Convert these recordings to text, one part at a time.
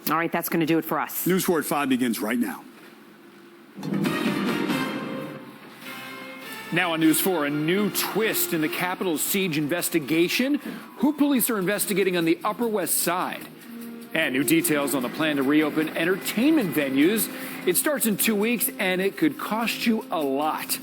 All right, that's going to do it for us. News 4 at 5 begins right now. Now on News 4, a new twist in the Capitol siege investigation. Who police are investigating on the Upper West Side. And new details on the plan to reopen entertainment venues. It starts in 2 weeks, and it could cost you a lot.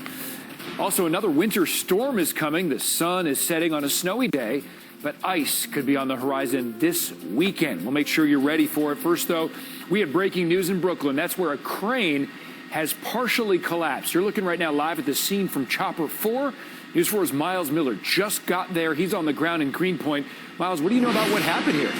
Also, another winter storm is coming. The sun is setting on a snowy day, but ice could be on the horizon this weekend. We'll make sure you're ready for it. First, though, we have breaking news in Brooklyn. That's where a crane has partially collapsed. You're looking right now live at the scene from Chopper 4. News 4's Myles Miller just got there. He's on the ground in Greenpoint. Myles, what do you know about what happened here?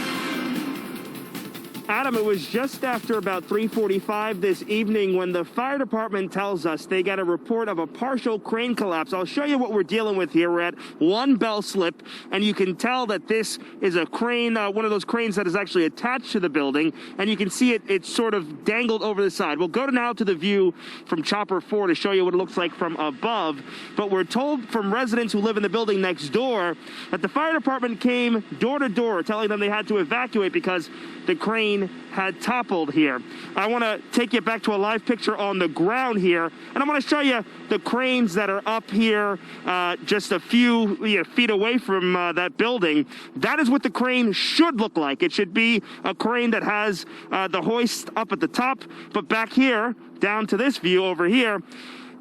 Adam, it was just after about 3:45 this evening when the fire department tells us they got a report of a partial crane collapse. I'll show you what we're dealing with here. We're at one bell slip, and you can tell that this is a crane, one of those cranes that is actually attached to the building, and you can see it's sort of dangled over the side. We'll go now to the view from Chopper 4 to show you what it looks like from above, but we're told from residents who live in the building next door that the fire department came door to door telling them they had to evacuate because the crane had toppled here. I want to take you back to a live picture on the ground here, and I want to show you the cranes that are up here just a few feet away from that building. That is what the crane should look like. It should be a crane that has the hoist up at the top, but back here, down to this view over here,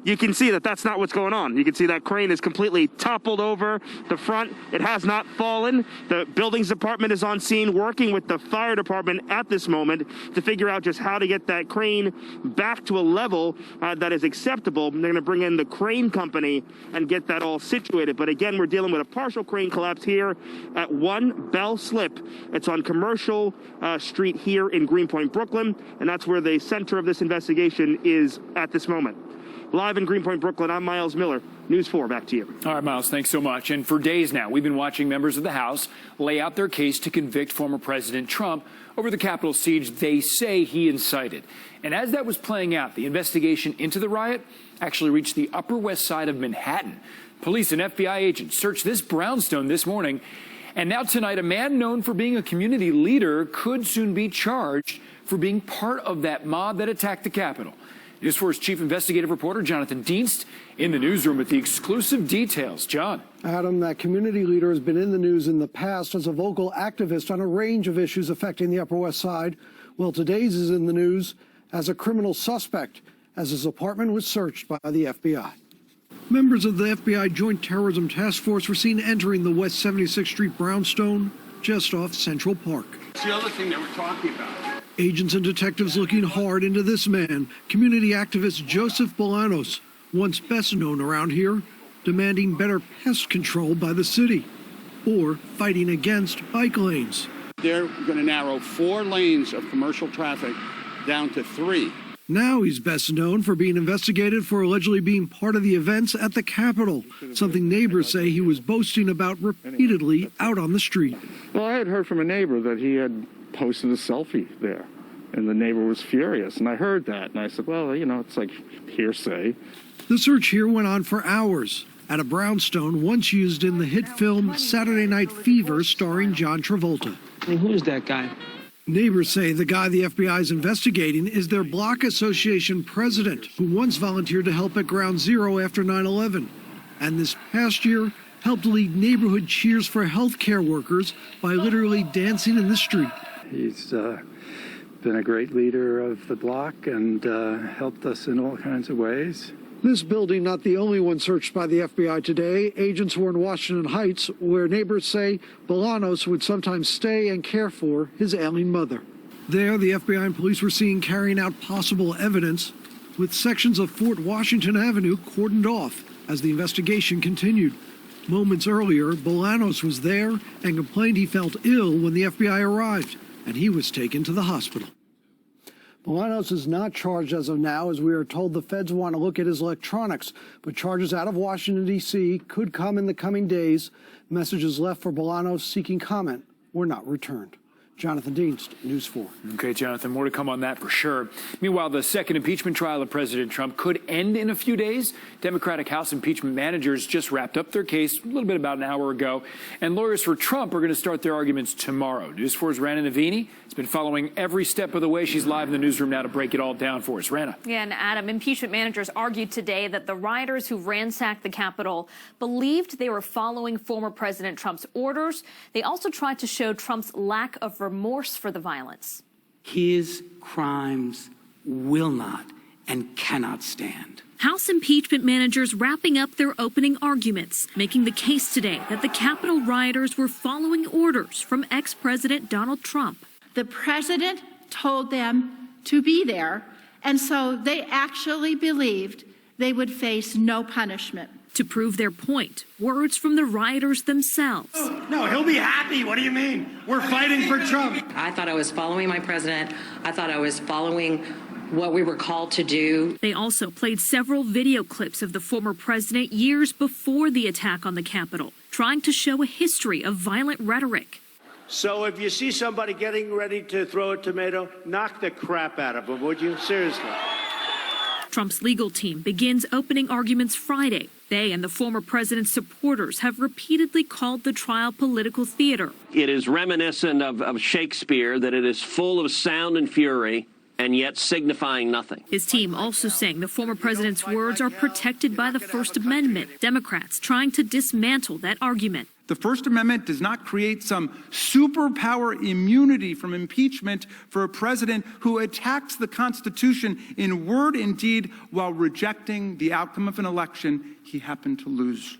you can see that that's not what's going on. You can see that crane is completely toppled over the front. It has not fallen. The buildings department is on scene working with the fire department at this moment to figure out just how to get that crane back to a level that is acceptable. They're going to bring in the crane company and get that all situated. But again, we're dealing with a partial crane collapse here at one bell slip. It's on Commercial Street here in Greenpoint, Brooklyn, and that's where the center of this investigation is at this moment. Live in Greenpoint, Brooklyn, I'm Myles Miller. News 4, back to you. All right, Myles, thanks so much. And for days now, we've been watching members of the House lay out their case to convict former President Trump over the Capitol siege they say he incited. And as that was playing out, the investigation into the riot actually reached the Upper West Side of Manhattan. Police and FBI agents searched this brownstone this morning. And now tonight, a man known for being a community leader could soon be charged for being part of that mob that attacked the Capitol. News 4's chief investigative reporter, Jonathan Dienst, in the newsroom with the exclusive details. John. Adam, that community leader has been in the news in the past as a vocal activist on a range of issues affecting the Upper West Side. Well, today's is in the news as a criminal suspect, as his apartment was searched by the FBI. Members of the FBI Joint Terrorism Task Force were seen entering the West 76th Street brownstone just off Central Park. That's the other thing that we're talking about. Agents and detectives looking hard into this man, community activist Joseph Bolanos, once best known around here, demanding better pest control by the city, or fighting against bike lanes. They're going to narrow 4 lanes of commercial traffic down to 3. Now he's best known for being investigated for allegedly being part of the events at the Capitol, something neighbors say he was boasting about repeatedly out on the street. Well, I had heard from a neighbor that he had posted a selfie there, and the neighbor was furious, and I heard that, and I said, well, it's like hearsay. The search here went on for hours at a brownstone once used in the hit film Saturday Night Fever starring John Travolta. Hey, who is that guy? Neighbors say the guy the FBI is investigating is their block association president, who once volunteered to help at Ground Zero after 9/11, and this past year helped lead neighborhood cheers for healthcare workers by literally dancing in the street. He's been a great leader of the block and helped us in all kinds of ways. This building, not the only one searched by the FBI today. Agents were in Washington Heights, where neighbors say Bolanos would sometimes stay and care for his ailing mother. There, the FBI and police were seen carrying out possible evidence, with sections of Fort Washington Avenue cordoned off as the investigation continued. Moments earlier, Bolanos was there and complained he felt ill when the FBI arrived, and he was taken to the hospital. Bolanos is not charged as of now, as we are told the feds want to look at his electronics, but charges out of Washington, D.C. could come in the coming days. Messages left for Bolanos seeking comment were not returned. Jonathan Dienst, News 4. Okay, Jonathan, more to come on that for sure. Meanwhile, the second impeachment trial of President Trump could end in a few days. Democratic House impeachment managers just wrapped up their case a little bit about an hour ago, and lawyers for Trump are going to start their arguments tomorrow. News 4's Rana Novini has been following every step of the way. She's live in the newsroom now to break it all down for us. Rana. Yeah, and Adam, impeachment managers argued today that the rioters who ransacked the Capitol believed they were following former President Trump's orders. They also tried to show Trump's lack of remorse for the violence. His crimes will not and cannot stand. House impeachment managers wrapping up their opening arguments, making the case today that the Capitol rioters were following orders from ex-President Donald Trump. The president told them to be there, and so they actually believed they would face no punishment. To prove their point, words from the rioters themselves. No, he'll be happy. What do you mean? We're fighting for Trump. I thought I was following my president. I thought I was following what we were called to do. They also played several video clips of the former president years before the attack on the Capitol, trying to show a history of violent rhetoric. So if you see somebody getting ready to throw a tomato, knock the crap out of them, would you? Seriously. Trump's legal team begins opening arguments Friday. They and the former president's supporters have repeatedly called the trial political theater. It is reminiscent of Shakespeare, that it is full of sound and fury, and yet signifying nothing. His team also saying the former president's words are protected by the First Amendment. Democrats trying to dismantle that argument. The First Amendment does not create some superpower immunity from impeachment for a president who attacks the Constitution in word and deed while rejecting the outcome of an election he happened to lose.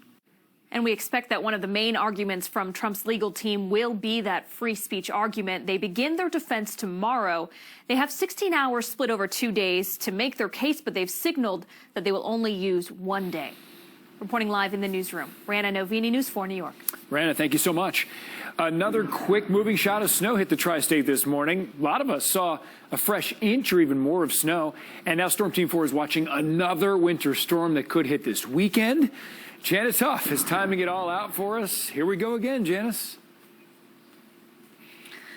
And we expect that one of the main arguments from Trump's legal team will be that free speech argument. They begin their defense tomorrow. They have 16 hours split over 2 days to make their case, but they've signaled that they will only use 1 day. Reporting live in the newsroom, Rana Novini, News 4 New York. Rana, thank you so much. Another quick moving shot of snow hit the tri-state this morning. A lot of us saw a fresh inch or even more of snow. And now Storm Team 4 is watching another winter storm that could hit this weekend. Janice Huff is timing it all out for us. Here we go again, Janice.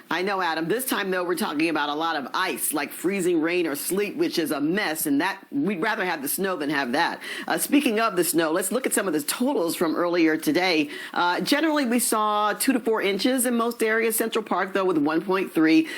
I know, Adam. This time, though, we're talking about a lot of ice, like freezing rain or sleet, which is a mess, and that we'd rather have the snow than have that. Speaking of the snow, let's look at some of the totals from earlier today. Generally, we saw 2 to 4 inches in most areas. Central Park, though, with 1.3.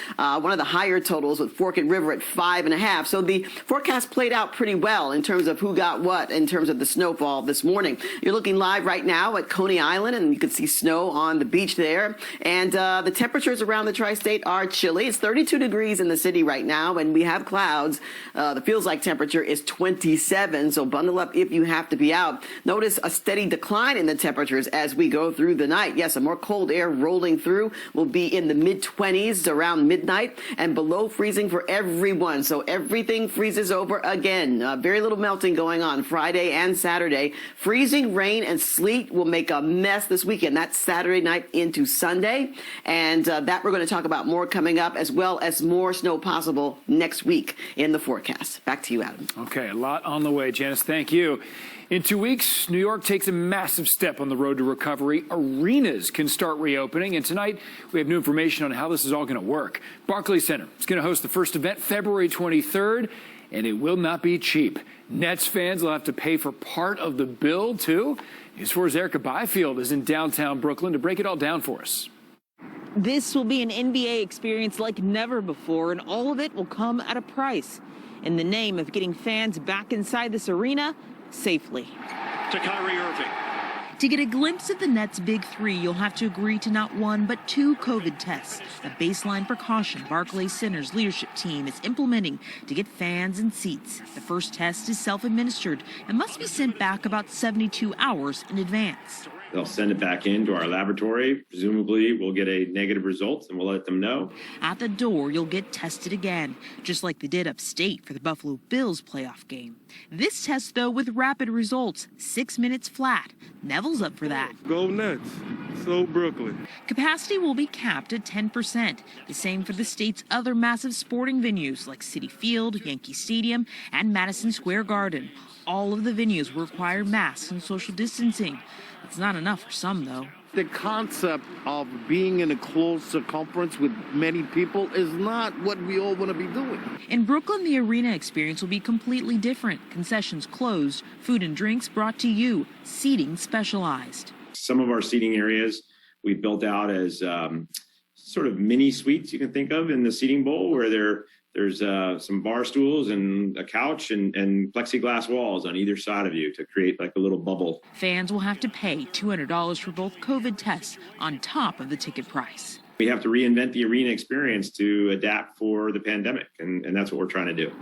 One of the higher totals with Forked River at 5.5. So the forecast played out pretty well in terms of who got what in terms of the snowfall this morning. You're looking live right now at Coney Island, and you can see snow on the beach there. And the temperatures around the tri-state are chilly. It's 32 degrees in the city right now, and we have clouds. The feels-like temperature is 27, so bundle up if you have to be out. Notice a steady decline in the temperatures as we go through the night. Yes, a more cold air rolling through will be in the mid-20s around midnight and below freezing for everyone. So everything freezes over again. Very little melting going on Friday and Saturday. Freezing rain and sleet will make a mess this weekend. That's Saturday night into Sunday, and that we're going to talk about more coming up, as well as more snow possible next week in the forecast. Back to you, Adam. Okay, a lot on the way, Janice. Thank you. In 2 weeks, New York takes a massive step on the road to recovery. Arenas can start reopening, and tonight we have new information on how this is all going to work. Barclays Center is going to host the first event February 23rd, and it will not be cheap. Nets fans will have to pay for part of the bill, too. News 4's Erica Byfield is in downtown Brooklyn to break it all down for us. This will be an NBA experience like never before, and all of it will come at a price in the name of getting fans back inside this arena safely. To Kyrie Irving. To get a glimpse of the Nets' big three, you'll have to agree to not 1 but 2 COVID tests, a baseline precaution Barclays Center's leadership team is implementing to get fans and seats. The first test is self-administered and must be sent back about 72 hours in advance. They'll send it back into our laboratory. Presumably, we'll get a negative result, and we'll let them know. At the door, you'll get tested again, just like they did upstate for the Buffalo Bills playoff game. This test, though, with rapid results, 6 minutes flat. Neville's up for that. Go Nets. So Brooklyn. Capacity will be capped at 10%, the same for the state's other massive sporting venues like Citi Field, Yankee Stadium, and Madison Square Garden. All of the venues will require masks and social distancing. It's not enough for some, though. The concept of being in a closed circumference with many people is not what we all want to be doing. In Brooklyn, the arena experience will be completely different. Concessions closed, food and drinks brought to you, seating specialized. Some of our seating areas we built out as sort of mini suites you can think of in the seating bowl, where there's some bar stools and a couch and plexiglass walls on either side of you to create like a little bubble. Fans will have to pay $200 for both COVID tests on top of the ticket price. We have to reinvent the arena experience to adapt for the pandemic, and that's what we're trying to do.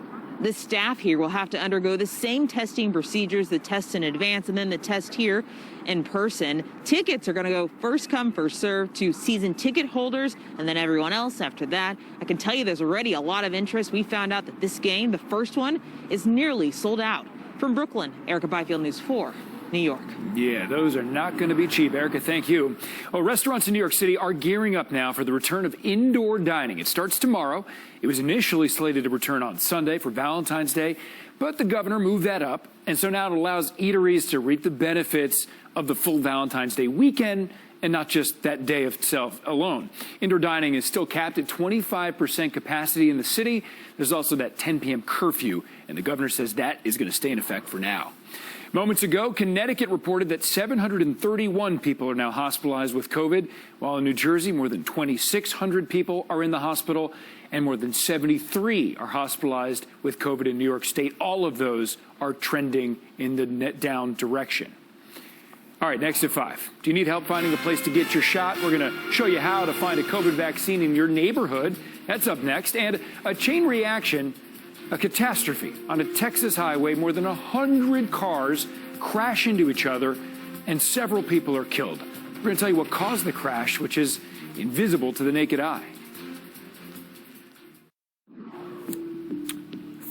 The staff here will have to undergo the same testing procedures, the test in advance and then the test here in person. Tickets are going to go first come, first serve to season ticket holders and then everyone else after that. I can tell you there's already a lot of interest. We found out that this game, the first one, is nearly sold out. From Brooklyn, Erica Byfield, News 4. New York. Yeah, those are not going to be cheap, Erica. Thank you. Well, restaurants in New York City are gearing up now for the return of indoor dining. It starts tomorrow. It was initially slated to return on Sunday for Valentine's Day, but the governor moved that up. And so now it allows eateries to reap the benefits of the full Valentine's Day weekend and not just that day itself alone. Indoor dining is still capped at 25% capacity in the city. There's also that 10 p.m. curfew, and the governor says that is going to stay in effect for now. Moments ago, Connecticut reported that 731 people are now hospitalized with COVID, while in New Jersey, more than 2,600 people are in the hospital, and more than 73 are hospitalized with COVID in New York State. All of those are trending in the net down direction. All right, next at 5. Do you need help finding a place to get your shot? We're going to show you how to find a COVID vaccine in your neighborhood. That's up next. And a chain reaction. A catastrophe on a Texas highway. More than 100 cars crash into each other and several people are killed. We're going to tell you what caused the crash, which is invisible to the naked eye.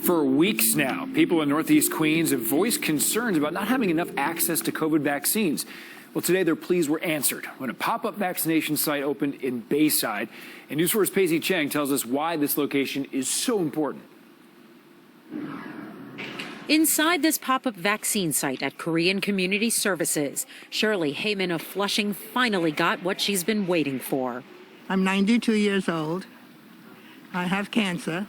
For weeks now, people in Northeast Queens have voiced concerns about not having enough access to COVID vaccines. Well, today their pleas were answered when a pop-up vaccination site opened in Bayside. And News 4's Paisley Chang tells us why this location is so important. Inside this pop-up vaccine site at Korean Community Services, Shirley Heyman of Flushing finally got what she's been waiting for. I'm 92 years old. I have cancer,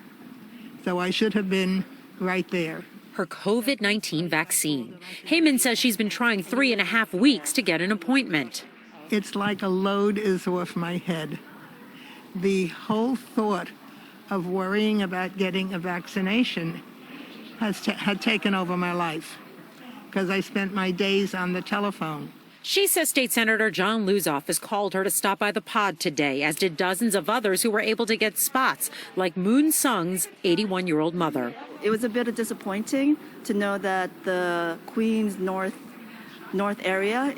so I should have been right there. Her COVID-19 vaccine. Heyman says she's been trying 3.5 weeks to get an appointment. It's like a load is off my head. The whole thought of worrying about getting a vaccination had taken over my life because I spent my days on the telephone. She says State Senator John Luzoff has called her to stop by the pod today, as did dozens of others who were able to get spots, like Moon Sung's 81-year-old mother. It was a bit disappointing to know that the Queens North area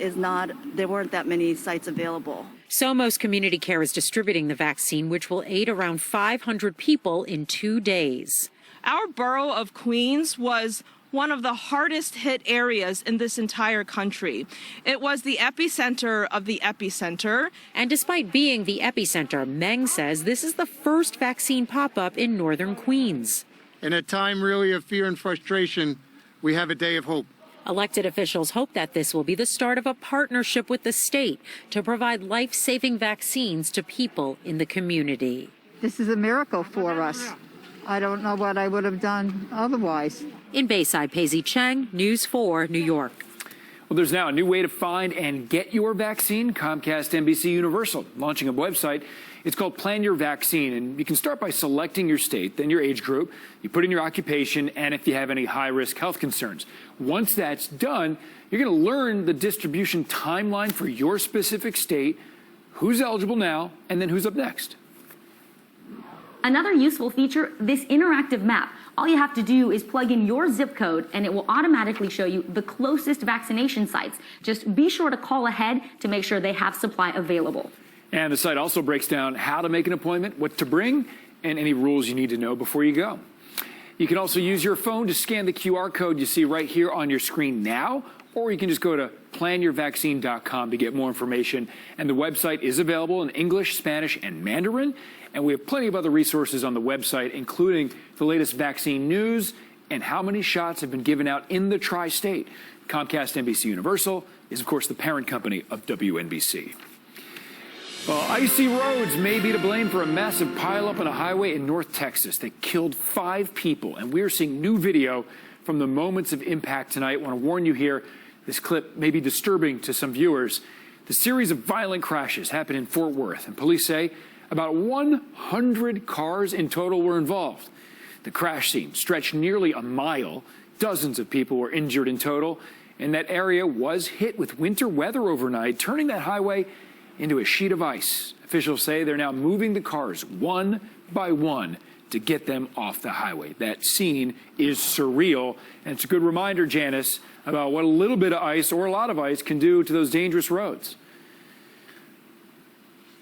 there weren't that many sites available. Somos Community Care is distributing the vaccine, which will aid around 500 people in 2 days. Our borough of Queens was one of the hardest hit areas in this entire country. It was the epicenter of the epicenter. And despite being the epicenter, Meng says this is the first vaccine pop-up in northern Queens. In a time really of fear and frustration, we have a day of hope. Elected officials hope that this will be the start of a partnership with the state to provide life-saving vaccines to people in the community. This is a miracle for us. I don't know what I would have done otherwise. In Bayside, Paisley Chang, News 4, New York. Well, there's now a new way to find and get your vaccine. Comcast NBC Universal launching a website. It's called Plan Your Vaccine, and you can start by selecting your state, then your age group. You put in your occupation and if you have any high-risk health concerns. Once that's done, you're going to learn the distribution timeline for your specific state, who's eligible now, and then who's up next. Another useful feature, this interactive map. All you have to do is plug in your zip code and it will automatically show you the closest vaccination sites. Just be sure to call ahead to make sure they have supply available. And the site also breaks down how to make an appointment, what to bring, and any rules you need to know before you go. You can also use your phone to scan the QR code you see right here on your screen now, or you can just go to planyourvaccine.com to get more information. And the website is available in English, Spanish, and Mandarin. And we have plenty of other resources on the website, including the latest vaccine news and how many shots have been given out in the tri-state. Comcast NBC Universal, is, of course, the parent company of WNBC. Well, icy roads may be to blame for a massive pileup on a highway in North Texas that killed 5 people. And we're seeing new video from the moments of impact tonight. I want to warn you here, this clip may be disturbing to some viewers. The series of violent crashes happened in Fort Worth, and police say about 100 cars in total were involved. The crash scene stretched nearly a mile. Dozens of people were injured in total, and that area was hit with winter weather overnight, turning that highway into a sheet of ice. Officials say they're now moving the cars one by one to get them off the highway. That scene is surreal, and it's a good reminder, Janice, about what a little bit of ice or a lot of ice can do to those dangerous roads.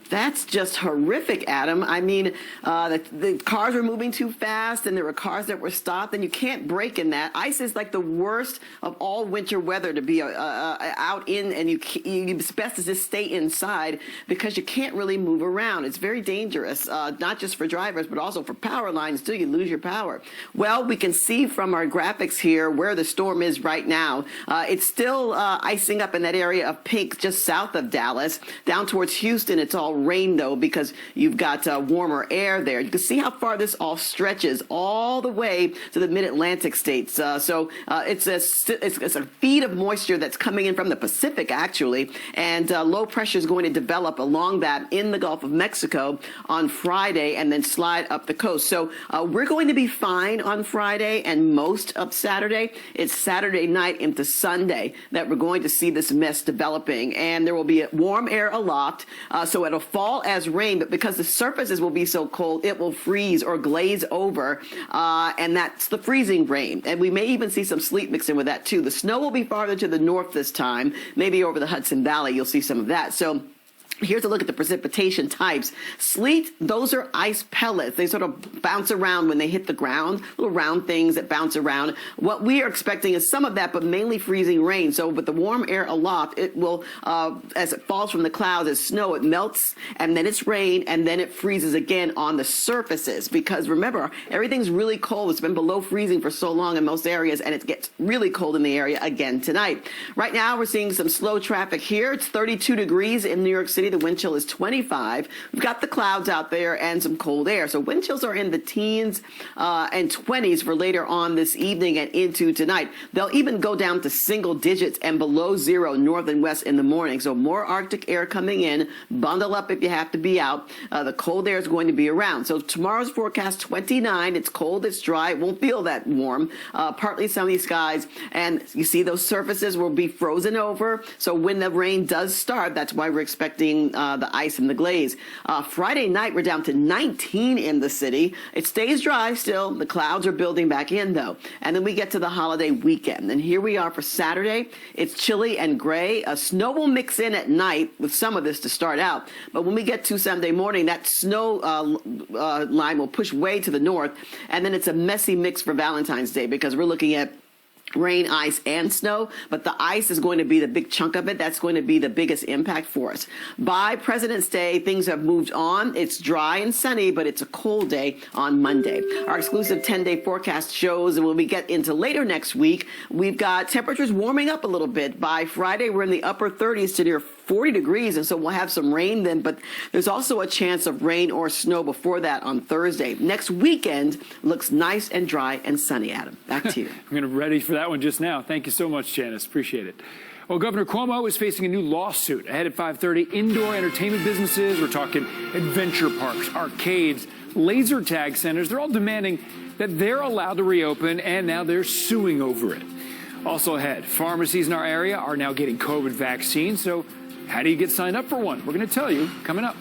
That's just horrific, Adam. I mean, the cars were moving too fast, and there were cars that were stopped, and you can't brake in that. Ice is like the worst of all winter weather to be out in, and it's best to just stay inside because you can't really move around. It's very dangerous, not just for drivers, but also for power lines, too. You lose your power. Well, we can see from our graphics here where the storm is right now. It's still icing up in that area of pink just south of Dallas. Down towards Houston, it's all rain, though, because you've got warmer air there. You can see how far this all stretches all the way to the mid-Atlantic states. So it's a feed of moisture that's coming in from the Pacific, actually, and low pressure is going to develop along that in the Gulf of Mexico on Friday and then slide up the coast. So we're going to be fine on Friday and most of Saturday. It's Saturday night into Sunday that we're going to see this mess developing, and there will be warm air aloft, so it'll fall as rain, but because the surfaces will be so cold, it will freeze or glaze over, and that's the freezing rain. And we may even see some sleet mixed in with that, too. The snow will be farther to the north this time, maybe over the Hudson Valley. You'll see some of that. So here's a look at the precipitation types. Sleet, those are ice pellets. They sort of bounce around when they hit the ground, little round things that bounce around. What we are expecting is some of that, but mainly freezing rain. So with the warm air aloft, it will, as it falls from the clouds as snow, it melts, and then it's rain, and then it freezes again on the surfaces. Because remember, everything's really cold. It's been below freezing for so long in most areas, and it gets really cold in the area again tonight. Right now, we're seeing some slow traffic here. It's 32 degrees in New York City. The wind chill is 25. We've got the clouds out there and some cold air. So wind chills are in the teens and 20s for later on this evening and into tonight. They'll even go down to single digits and below zero north and west in the morning. So more Arctic air coming in. Bundle up if you have to be out. The cold air is going to be around. So tomorrow's forecast 29. It's cold. It's dry. It won't feel that warm. Partly sunny skies. And you see those surfaces will be frozen over. So when the rain does start, that's why we're expecting the ice and the glaze. Friday night, we're down to 19 in the city. It stays dry still. The clouds are building back in, though. And then we get to the holiday weekend. And here we are for Saturday. It's chilly and gray. Snow will mix in at night with some of this to start out. But when we get to Sunday morning, that snow line will push way to the north. And then it's a messy mix for Valentine's Day because we're looking at rain, ice, and snow, but the ice is going to be the big chunk of it. That's going to be the biggest impact for us. By President's Day, things have moved on. It's dry and sunny, but it's a cold day on Monday. Our exclusive 10-day forecast shows, and when we get into later next week, we've got temperatures warming up a little bit. By Friday, we're in the upper 30s to near 40 degrees, and so we'll have some rain then, but there's also a chance of rain or snow before that on Thursday. Next weekend looks nice and dry and sunny, Adam. Back to you. I'm going to be ready for that one just now. Thank you so much, Janice. Appreciate it. Well, Governor Cuomo is facing a new lawsuit ahead at 5:30. Indoor entertainment businesses, we're talking adventure parks, arcades, laser tag centers, they're all demanding that they're allowed to reopen, and now they're suing over it. Also ahead, pharmacies in our area are now getting COVID vaccines, so how do you get signed up for one? We're going to tell you coming up.